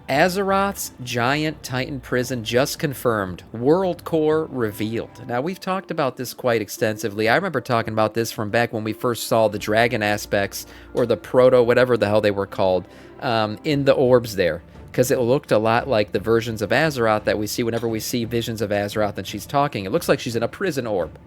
Azeroth's giant Titan prison just confirmed. World core revealed. Now, we've talked about this quite extensively. I remember talking about this from back when we first saw the dragon aspects, or the proto, whatever the hell they were called, in the orbs there. Because it looked a lot like the versions of Azeroth that we see whenever we see visions of Azeroth and she's talking. It looks like she's in a prison orb.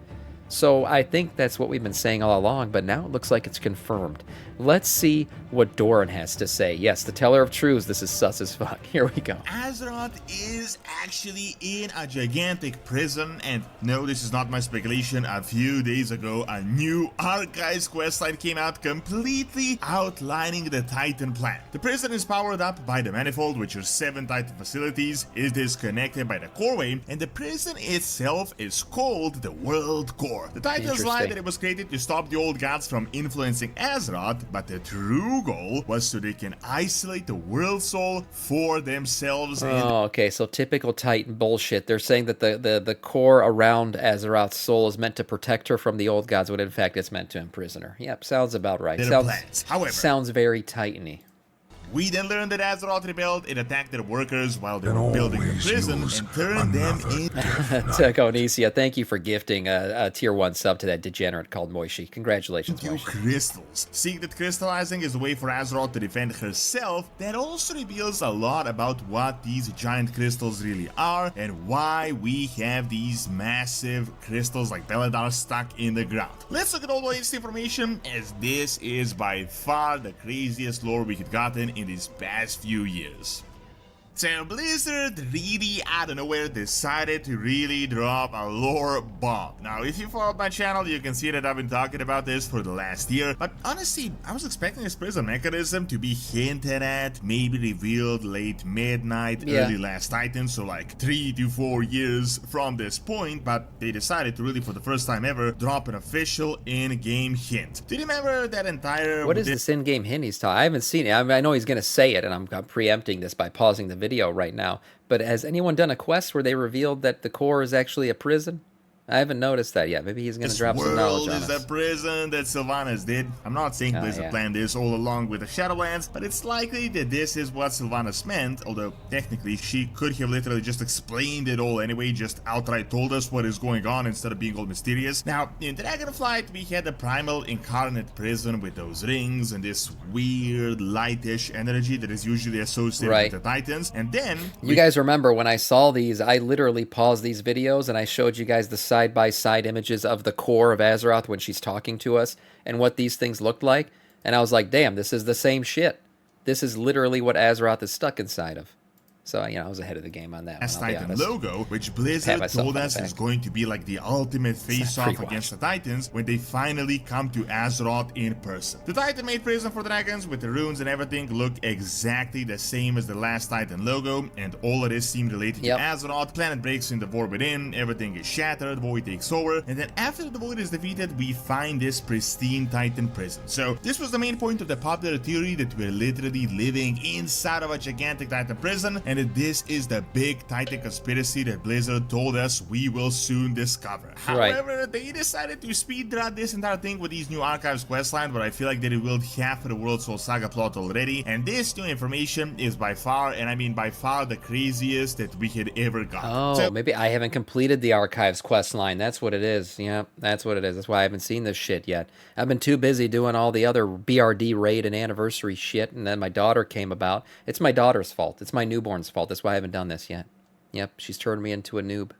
So I think that's what we've been saying all along, but now it looks like it's confirmed. Let's see what Doran has to say. Yes, the Teller of Truths. This is sus as fuck. Here we go. Azeroth is actually in a gigantic prison, and no, this is not my speculation. A few days ago, a new Archives questline came out completely outlining the Titan plan. The prison is powered up by the Manifold, which are 7 Titan facilities. It is connected by the Coreway, and the prison itself is called the World Core. The Titans lie that it was created to stop the old gods from influencing Azeroth, but the true goal was so they can isolate the world soul for themselves. Oh, okay, so typical Titan bullshit. They're saying that the core around Azeroth's soul is meant to protect her from the old gods, when in fact it's meant to imprison her. Yep, sounds about right. Sounds very Titan-y. We then learned that Azeroth rebelled and attacked their workers while they were building the prison and turned them into... Onicia, thank you for gifting a tier 1 sub to that degenerate called Moishi. Congratulations, Moishi. Crystals. Seeing that crystallizing is a way for Azeroth to defend herself, that also reveals a lot about what these giant crystals really are and why we have these massive crystals like Beledar stuck in the ground. Let's look at all the latest information, as this is by far the craziest lore we had gotten in these past few years. So Blizzard really out of nowhere decided to really drop a lore bomb. Now, if you followed my channel, you can see that I've been talking about this for the last year, but honestly, I was expecting this prison mechanism to be hinted at, maybe revealed late midnight, early Last Titan, so like 3 to 4 years from this point, but they decided to really, for the first time ever, drop an official in-game hint. Do you remember that entire... What is this in-game hint he's talking? I haven't seen it. I mean, I know he's going to say it, and I'm preempting this by pausing the video right now, but has anyone done a quest where they revealed that the core is actually a prison? I haven't noticed that yet. Maybe he's going to drop some knowledge on us. This world is a prison that Sylvanas did. I'm not saying Blizzard planned this all along with the Shadowlands, but it's likely that this is what Sylvanas meant, although technically she could have literally just explained it all anyway, just outright told us what is going on instead of being all mysterious. Now, in Dragonflight, we had the primal incarnate prison with those rings and this weird lightish energy that is usually associated with the Titans, and then... You guys remember when I saw these, I literally paused these videos and I showed you guys the side-by-side images of the core of Azeroth when she's talking to us and what these things looked like, and I was like, damn, this is the same shit. This is literally what Azeroth is stuck inside of. So, you know, I was ahead of the game on that one, I'll be honest. Logo, which Blizzard told us is going to be like the ultimate face-off against the Titans when they finally come to Azeroth in person. The Titan-made prison for dragons with the runes and everything look exactly the same as the last Titan logo, and all of this seemed related to Azeroth. Planet breaks in the War Within, everything is shattered, Void takes over, and then after the Void is defeated, we find this pristine Titan prison. So, this was the main point of the popular theory that we're literally living inside of a gigantic Titan prison, and this is the big Titan conspiracy that Blizzard told us we will soon discover. However, they decided to speedrun this entire thing with these new Archives questline, where I feel like they revealed half of the World Soul Saga plot already, and this new information is by far, and I mean by far, the craziest that we had ever gotten. Oh, so, maybe I haven't completed the Archives questline. That's what it is. Yeah, that's what it is. That's why I haven't seen this shit yet. I've been too busy doing all the other BRD raid and anniversary shit, and then my daughter came about. It's my daughter's fault. It's my newborn's fault. That's why I haven't done this yet. Yep, she's turned me into a noob.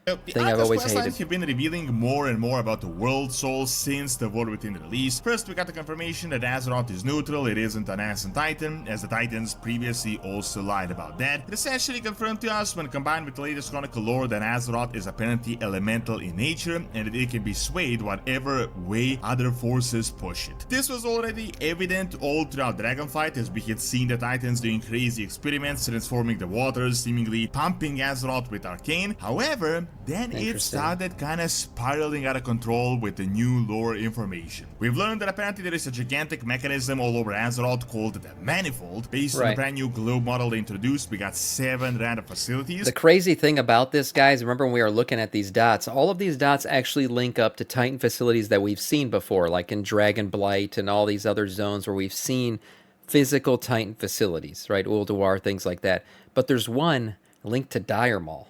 The Archives quest have been revealing more and more about the World Soul since the War Within release. First, we got the confirmation that Azeroth is neutral, it isn't an Ascent Titan, as the Titans previously also lied about that. It essentially confirmed to us, when combined with the latest Chronicle lore, that Azeroth is apparently elemental in nature, and that it can be swayed whatever way other forces push it. This was already evident all throughout Dragonflight, as we had seen the Titans doing crazy experiments, transforming the waters, seemingly pumping Azeroth with arcane. However, then it started kind of spiraling out of control with the new lore information. We've learned that apparently there is a gigantic mechanism all over Azeroth called the Manifold. Based on a brand new globe model they introduced, we got 7 random facilities. The crazy thing about this, guys, remember when we were looking at these dots, all of these dots actually link up to Titan facilities that we've seen before, like in Dragon Blight and all these other zones where we've seen physical Titan facilities, right? Ulduar, things like that. But there's one linked to Dire Maul,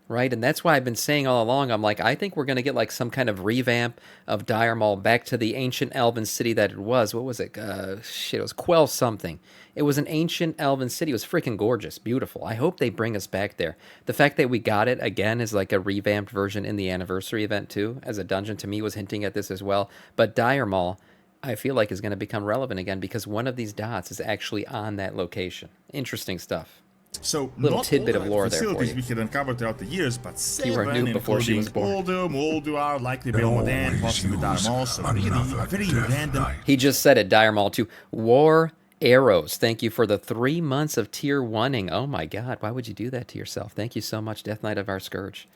right? And that's why I've been saying all along, I'm like, I think we're going to get like some kind of revamp of Dire Maul back to the ancient elven city that it was. What was it? It was Quell something. It was an ancient elven city. It was freaking gorgeous, beautiful. I hope they bring us back there. The fact that we got it again is like a revamped version in the anniversary event too, as a dungeon, to me was hinting at this as well. But Dire Maul, I feel like is going to become relevant again because one of these dots is actually on that location. Interesting stuff. So Little not tidbit all of the lore there for facilities you. we had uncovered throughout the years, but You were seven, new before she was born. Uldum, Ulduar, likely Belmodan, possibly Dire Maul, so really a very random. He just said it, Dire Maul 2. War Arrows. Thank you for the 3 months of tier 1ing. Oh my god, why would you do that to yourself? Thank you so much, Death Knight of our Scourge.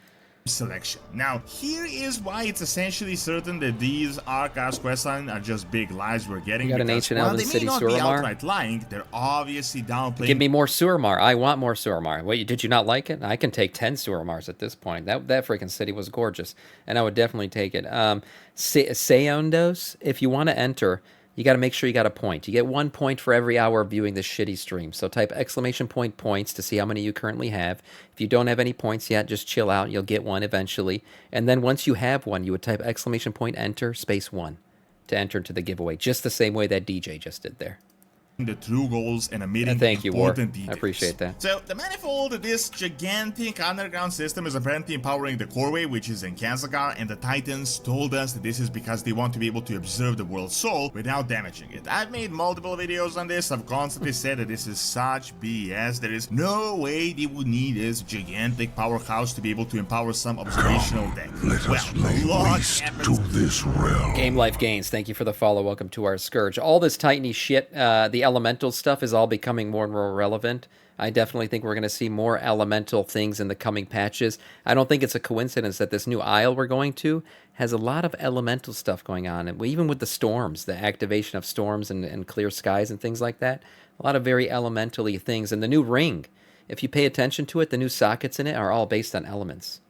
Selection. Now, here is why it's essentially certain that these Archives questline are just big lies we're getting. You got an because ancient while elven they may city, not be Suramar? outright lying, they're obviously downplaying. Give me more Suramar. I want more Suramar. Wait, did you not like it? I can take 10 Suramars at this point. That freaking city was gorgeous, and I would definitely take it. Seondos, if you want to enter, you got to make sure you got a point. You get 1 point for every hour of viewing this shitty stream. So type exclamation point points to see how many you currently have. If you don't have any points yet, just chill out. You'll get one eventually. And then once you have one, you would type exclamation point enter space 1 to enter into the giveaway, just the same way that DJ just did there. The true goals and omitting thank you, War. important details. I appreciate that. So, the Manifold, this gigantic underground system is apparently empowering the Coreway, which is in Kazakar, and the Titans told us that this is because they want to be able to observe the world's soul without damaging it. I've made multiple videos on this. I've constantly said that this is such BS. There is no way they would need this gigantic powerhouse to be able to empower some observational deck. To this realm. Game Life Gains, thank you for the follow. Welcome to our Scourge. All this Titany shit, the elemental stuff is all becoming more and more relevant. I definitely think we're going to see more elemental things in the coming patches. I don't think it's a coincidence that this new isle we're going to has a lot of elemental stuff going on. And even with the storms, the activation of storms and clear skies and things like that, a lot of very elementally things. And the new ring, if you pay attention to it, the new sockets in it are all based on elements.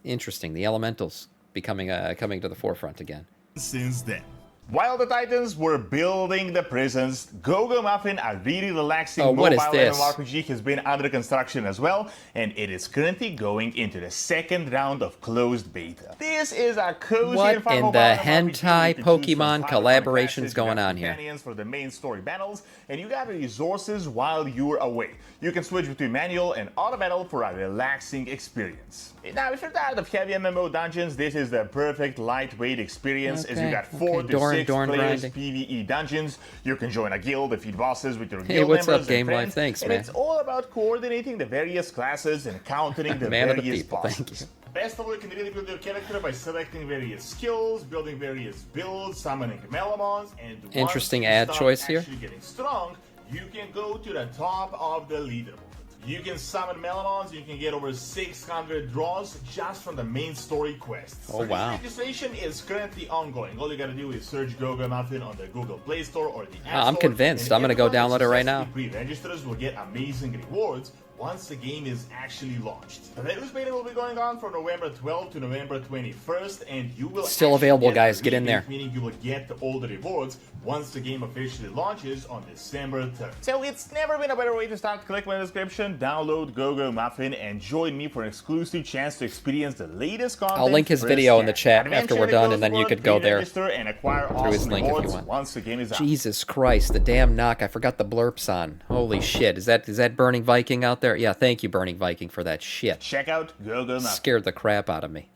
Interesting. The elementals becoming coming to the forefront again. Since then. While the Titans were building the prisons, Go-Go Muffin, a really relaxing mobile MMORPG, has been under construction as well, and it is currently going into the second round of closed beta. This is a cozy and fun mobile the MMORPG hentai Pokemon collaborations going on here? Companions for the main story battles, and you got resources while you're away. You can switch between manual and auto battle for a relaxing experience. Now, if you're tired of heavy MMO dungeons, this is the perfect lightweight experience, as you got 4 to 6 players PvE dungeons. You can join a guild, defeat bosses with your guild what's members up, Game and Life? friends, Thanks, and man. it's all about coordinating the various classes and countering the Man of the various people, bosses. thank you. Best of all, you can really build your character by selecting various skills, building various builds, summoning Melamons, and Interesting once you ad start choice here. actually getting strong, you can go to the top of the leaderboard. You can summon Melamons, you can get over 600 draws just from the main story quests. Oh, wow. Registration is currently ongoing. All you gotta do is search Go-Go Muffin on the Google Play Store or the App Store. I'm convinced. And I'm gonna go everyone download it right successfully now. Pre-registers will get amazing rewards once the game is actually launched. The latest beta will be going on from November 12th to November 21st, and you will Still actually available, get guys. the Get in there. rebate, meaning you will get all the rewards once the game officially launches on December 3rd. So it's never been a better way to start. Click my description, download Go-Go Muffin, and join me for an exclusive chance to experience the latest content. I'll link his video in the chat after we're done, and then you could go there and acquire through his awesome link if you rewards want. once the game is out. Jesus Christ, the damn knock. I forgot the blurps on. Holy shit. Is that Burning Viking out there? Yeah, thank you, Burning Viking, for that shit. Check out Go-Go Muffin. Scared the crap out of me.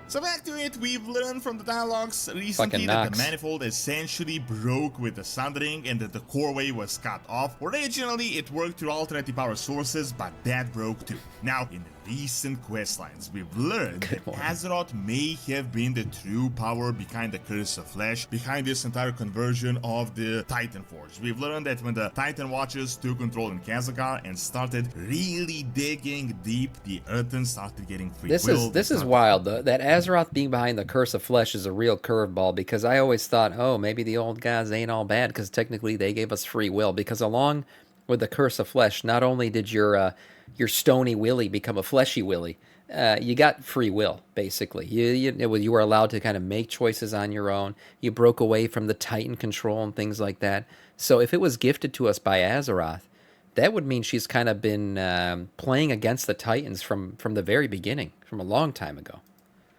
So back to it, we've learned from the dialogues recently that the Manifold essentially broke with the Sundering and that the Coreway was cut off. Originally, it worked through alternate power sources, but that broke too. Now, in the recent questlines, we've learned that Azeroth may have been the true power behind the Curse of Flesh, behind this entire conversion of the Titan Forge. We've learned that when the Titan Watchers took control in Kazakar and started really digging deep, the Earthens started getting free will. This is wild, though. That Azeroth being behind the Curse of Flesh is a real curveball, because I always thought, oh, maybe the old guys ain't all bad, because technically they gave us free will, because along with the Curse of Flesh, not only did your Stony Willy become a Fleshy Willy, you got free will, basically. You were allowed to kind of make choices on your own. You broke away from the Titan control and things like that. So if it was gifted to us by Azeroth, that would mean she's kind of been playing against the Titans from the very beginning, from a long time ago.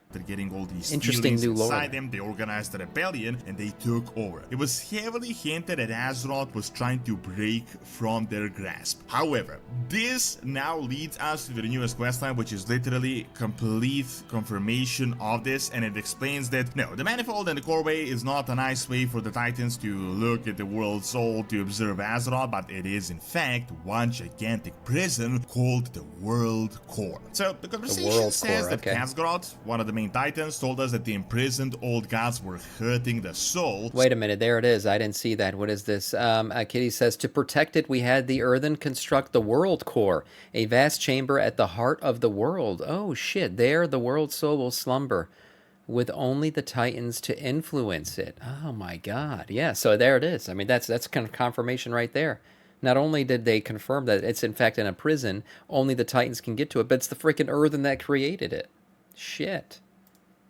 They're getting all these Interesting feelings new lore inside there. them. They organized a rebellion and they took over. It was heavily hinted that Azeroth was trying to break from their grasp. However, this now leads us to the newest questline, which is literally complete confirmation of this, and it explains that no, the Manifold and the Core Way is not a nice way for the Titans to look at the world soul to observe Azeroth, but it is in fact one gigantic prison called the World Core. So the conversation World says Core, that okay. Khaz'goroth, one of the main Titans, told us that the imprisoned old gods were hurting the soul. Wait a minute, there it is. I didn't see that. What is this? Kitty says, to protect it, we had the Earthen construct the World Core, a vast chamber at the heart of the world. Oh shit, there the world soul will slumber, with only the Titans to influence it. Oh my god, yeah, so there it is. I mean, that's kind of confirmation right there. Not only did they confirm that it's in fact in a prison, only the Titans can get to it, but it's the freaking Earthen that created it. Shit.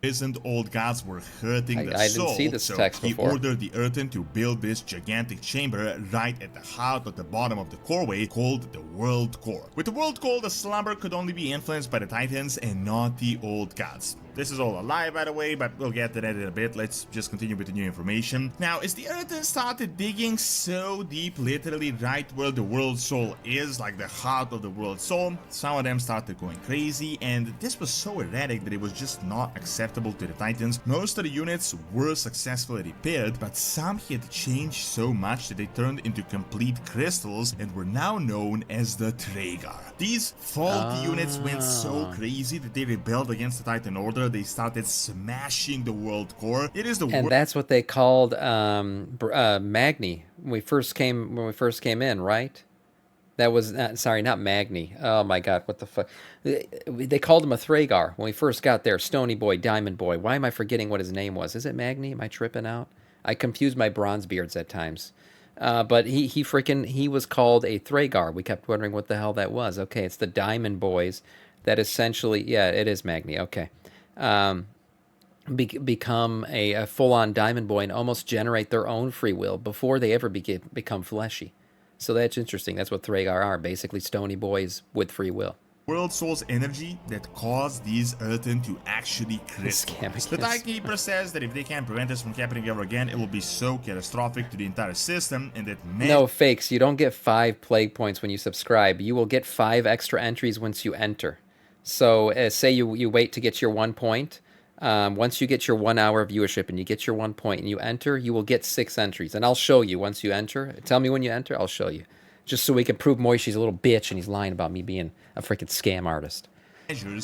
Imprisoned old gods were hurting the I soul, didn't see this so text he before. ordered the Earthen to build this gigantic chamber right at the heart of the bottom of the coreway called the World Core. With the World Core, the slumber could only be influenced by the Titans and not the old gods. This is all a lie, by the way, but we'll get to that in a bit. Let's just continue with the new information. Now, as the Earthen started digging so deep, literally right where the World Soul is, like the heart of the World Soul, some of them started going crazy, and this was so erratic that it was just not acceptable to the Titans. Most of the units were successfully repaired, but some had changed so much that they turned into complete crystals and were now known as the Traegar. These faulty units went so crazy that they rebelled against the Titan Order. They started smashing the World Core. It is the And that's what they called Magni when we first came in, right? That was sorry, not Magni. Oh my god, what the fuck? They called him a Thragar when we first got there. Stony Boy, Diamond Boy. Why am I forgetting what his name was? Is it Magni? Am I tripping out? I confuse my bronze beards at times. But he was called a Thragar. We kept wondering what the hell that was. Okay, it's the Diamond Boys that essentially, yeah, it is Magni. Okay. Become a full-on Diamond Boy and almost generate their own free will before they ever become fleshy. So that's interesting. That's what Thragar are, basically stony boys with free will. World Soul's energy that caused these Earthen to actually crystallize. The Timekeeper says that if they can't prevent this from happening ever again, it will be so catastrophic to the entire system, and that No, fakes. You don't get 5 plague points when you subscribe. You will get 5 extra entries once you enter. So say you wait to get your 1 point. Once you get your 1 hour viewership and you get your 1 point and you enter, you will get 6 entries. And I'll show you once you enter. Tell me when you enter, I'll show you. Just so we can prove Moishi's a little bitch and he's lying about me being a freaking scam artist.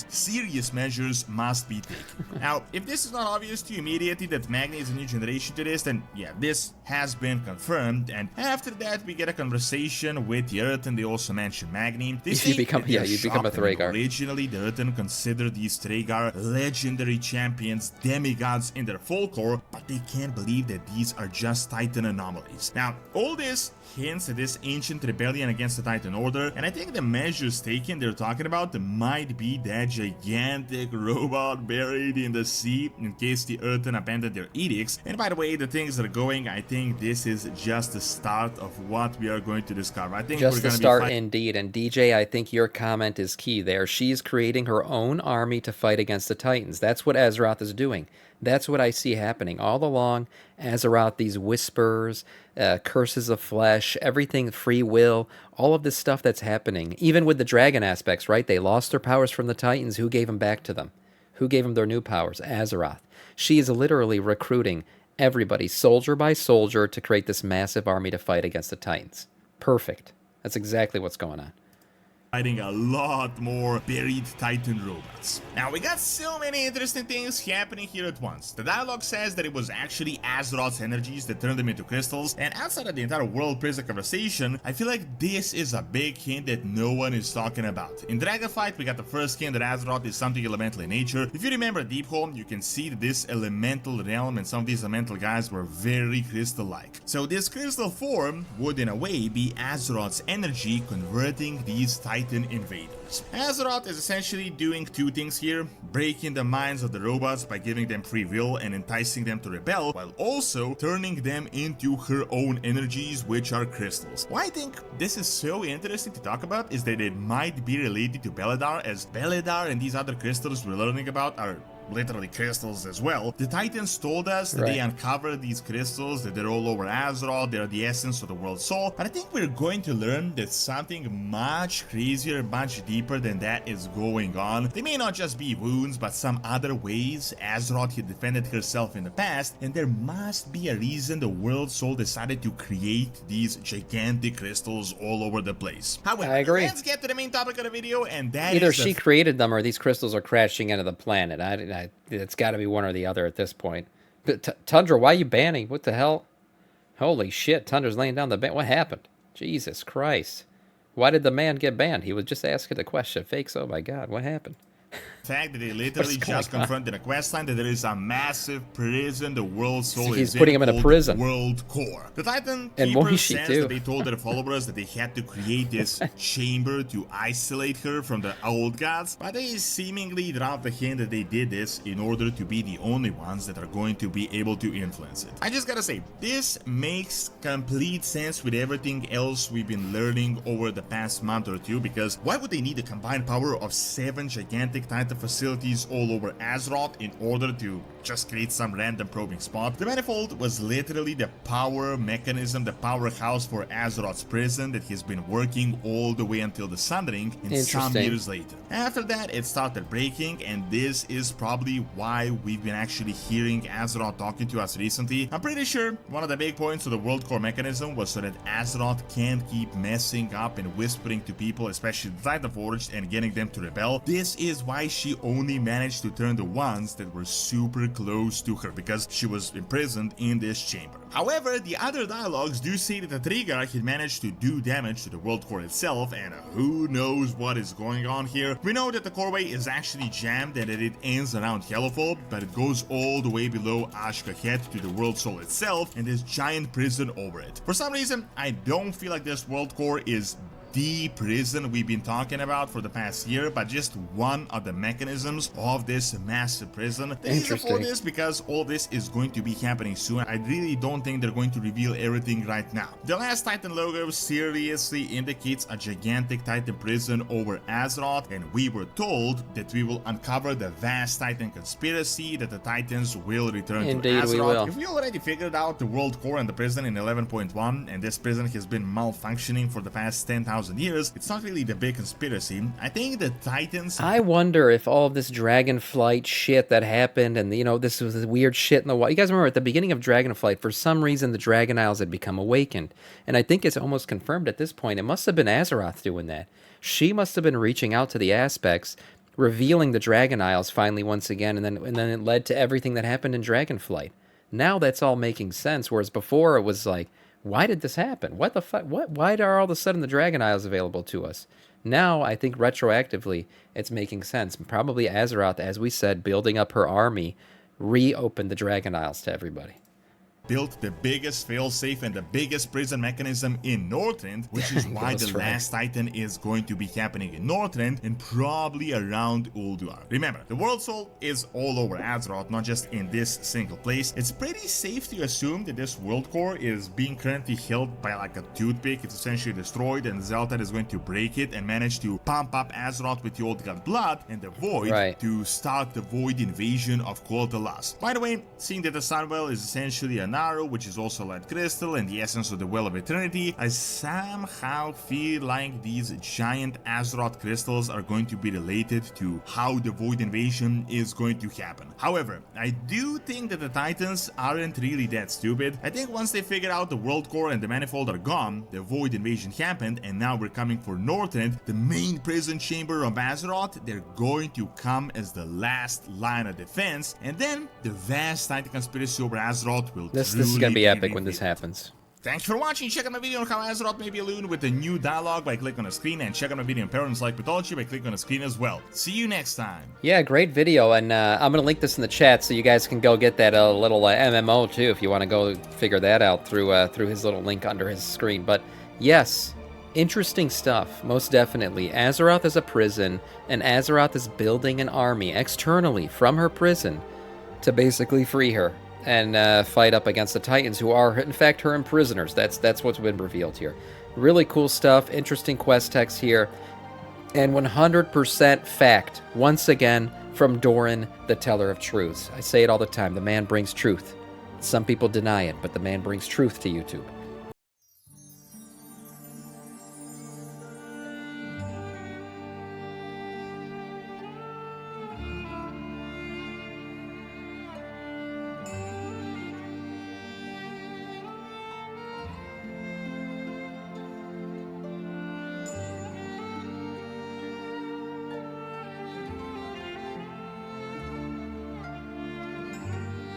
Serious measures must be taken. Now, if this is not obvious to you immediately that Magni is a new generation to this, then yeah, this has been confirmed, and after that we get a conversation with the Earthen. They also mention Magni. You become a Thragar. Originally, the Earthen considered these Traegar legendary champions, demigods in their folklore, but they can't believe that these are just Titan anomalies. Now, all this hints at this ancient rebellion against the Titan Order, and I think the measures taken they're talking about might be that gigantic robot buried in the sea in case the Earthen abandoned their edicts. And by the way, the things that are going, I think this is just the start of what we are going to discover. I think just we're the going start to be indeed. And DJ, I think your comment is key there. She's creating her own army to fight against the Titans. That's what Azeroth is doing. That's what I see happening all along. Azeroth, these whispers, curses of flesh, everything, free will, all of this stuff that's happening. Even with the dragon aspects, right? They lost their powers from the Titans. Who gave them back to them? Who gave them their new powers? Azeroth. She is literally recruiting everybody, soldier by soldier, to create this massive army to fight against the Titans. Perfect. That's exactly what's going on. fighting a lot more buried Titan robots. Now, we got so many interesting things happening here at once. The dialogue says that it was actually Azeroth's energies that turned them into crystals, and outside of the entire world prison conversation, I feel like this is a big hint that no one is talking about. In Dragonflight, we got the first hint that Azeroth is something elemental in nature. If you remember Deepholm, you can see that this elemental realm and some of these elemental guys were very crystal-like. So this crystal form would in a way be Azeroth's energy converting these Titan Titan invaders. Azeroth is essentially doing two things here: breaking the minds of the robots by giving them free will and enticing them to rebel, while also turning them into her own energies, which are crystals. Why I think this is so interesting to talk about is that it might be related to Beledar, as Beledar and these other crystals we're learning about are literally crystals as well. The Titans told us that they uncovered these crystals, that they're all over Azeroth, they're the essence of the world soul, but I think we're going to learn that something much crazier, much deeper than that is going on. They may not just be wounds, but some other ways Azeroth had defended herself in the past, and there must be a reason the world soul decided to create these gigantic crystals all over the place. However, I agree. Let's get to the main topic of the video, and that either is she created them or these crystals are crashing into the planet. It's got to be one or the other at this point. But Tundra, why are you banning? What the hell? Holy shit, Tundra's laying down the ban. What happened? Jesus Christ. Why did the man get banned? He was just asking a question. Fakes, oh my god, what happened? Fact that they literally just confronted a questline that there is a massive prison the world soul He's is putting him in a prison. World core. The Titan And Keeper says too. that they told their followers that they had to create this chamber to isolate her from the old gods, but they seemingly dropped the hint that they did this in order to be the only ones that are going to be able to influence it. I just gotta say, this makes complete sense with everything else we've been learning over the past month or two, because why would they need the combined power of 7 gigantic Titan facilities all over Azeroth in order to just create some random probing spot? The Manifold was literally the power mechanism, the powerhouse for Azeroth's prison that has been working all the way until the Sundering and some years later. After that, it started breaking, and this is probably why we've been actually hearing Azeroth talking to us recently. I'm pretty sure one of the big points of the World Core mechanism was so that Azeroth can't keep messing up and whispering to people, especially the Titanforged, and getting them to rebel. This is why she only managed to turn the ones that were super close to her, because she was imprisoned in this chamber. However, the other dialogues do say that the Trigarch had managed to do damage to the World Core itself, and who knows what is going on here. We know that the coreway is actually jammed and that it ends around Hellfall, but it goes all the way below Ashkahet to the World Soul itself and this giant prison over it. For some reason, I don't feel like this World Core is the prison we've been talking about for the past year, but just one of the mechanisms of this massive prison. The reason for this, because all this is going to be happening soon. I really don't think they're going to reveal everything right now. The last Titan logo seriously indicates a gigantic Titan prison over Azeroth, and we were told that we will uncover the vast Titan conspiracy, that the Titans will return to Azeroth. We will. If we already figured out the World Core and the prison in 11.1, and this prison has been malfunctioning for the past 10,000 years, it's not really the big conspiracy. I think the Titans... I wonder if all of this Dragonflight shit that happened, and this was the weird shit in the wild. You guys remember at the beginning of Dragonflight, for some reason the Dragon Isles had become awakened, and I think it's almost confirmed at this point. It must have been Azeroth doing that. She must have been reaching out to the aspects, revealing the Dragon Isles finally once again, and then it led to everything that happened in Dragonflight. Now that's all making sense, whereas before it was like, why did this happen? What the fuck? Why are all of a sudden the Dragon Isles available to us? Now, I think retroactively, it's making sense. Probably Azeroth, as we said, building up her army, reopened the Dragon Isles to everybody. Built the biggest failsafe and the biggest prison mechanism in Northrend, which is why the last Titan is going to be happening in Northrend and probably around Ulduar. Remember, the World Soul is all over Azeroth, not just in this single place. It's pretty safe to assume that this World Core is being currently held by like a toothpick. It's essentially destroyed, and Zelda is going to break it and manage to pump up Azeroth with the Old God blood and the Void to start the Void invasion of Koltalas. By the way, seeing that the Sunwell is essentially an arrow, which is also light crystal and the essence of the Well of Eternity, I somehow feel like these giant Azeroth crystals are going to be related to how the Void invasion is going to happen. However, I do think that the Titans aren't really that stupid. I think once they figure out the World Core and the Manifold are gone, the Void invasion happened, and now we're coming for Northrend, the main prison chamber of Azeroth. They're going to come as the last line of defense, and then the vast Titan conspiracy over Azeroth will This is going to be epic when this happens. Thanks for watching. Check out my video on how Azeroth may be a loon with a new dialogue by clicking on the screen, and check out my video on Parents Like Pathology by clicking on the screen as well. See you next time. Yeah, great video, and I'm going to link this in the chat so you guys can go get that little MMO too if you want to go figure that out through his little link under his screen. But yes, Interesting stuff, most definitely. Azeroth is a prison, and Azeroth is building an army externally from her prison to basically free her and fight up against the Titans, who are, in fact, her imprisoners. That's what's been revealed here. Really cool stuff, interesting quest text here, and 100% fact, once again, from Doran, the Teller of Truths. I say it all the time, the man brings truth. Some people deny it, but the man brings truth to YouTube.